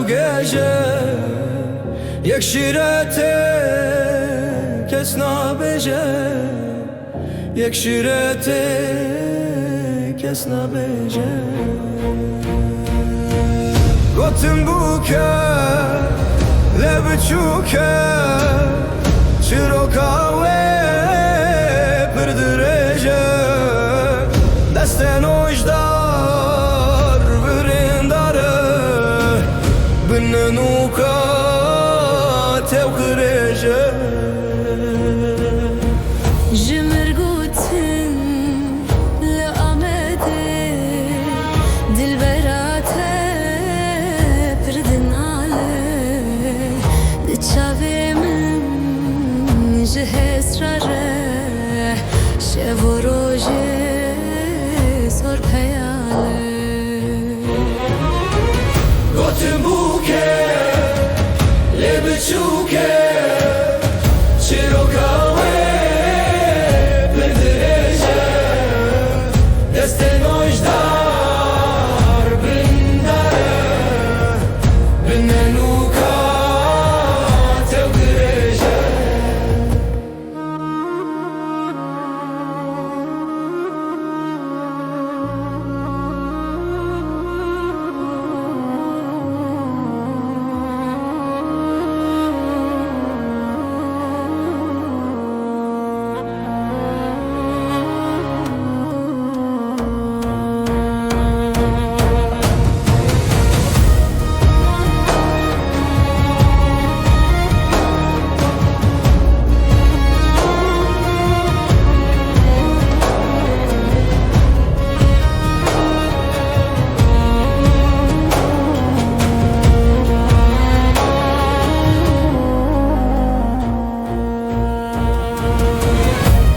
gece Yekşirete kes nabece Yekşirete kes nabece Gotim buke lebiçuke Çirokave pırdıreje Desten ojdar virindare Binenuka tevkıreje Jimrgutin le amete Dilberate pırdinale Diçavemin jihesrare Şevoroje sor peyale Gotim buke lebiçuke Çirokave pırdıreje Desten ojdar brindare Binenuka tevkıreje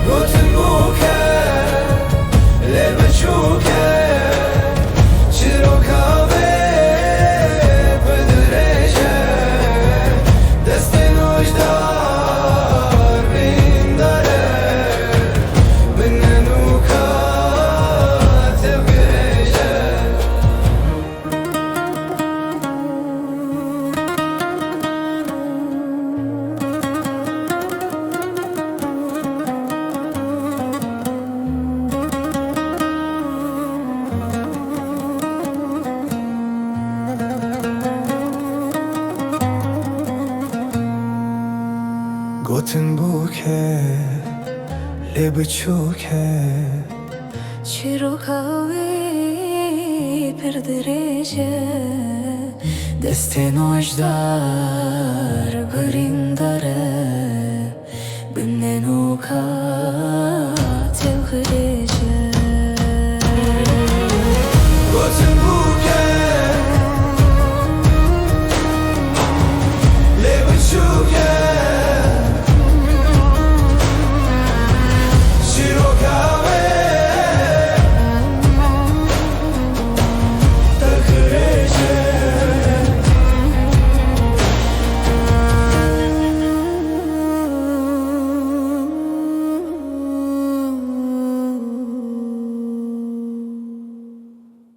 Gotim buke lebiçuke Çirokave pırdıreje Desten ojdar brindare Binenuka tevkıreje Gotim buke lebiçuke Çirokave pırdıreje Desten ojdar brindare Binenuka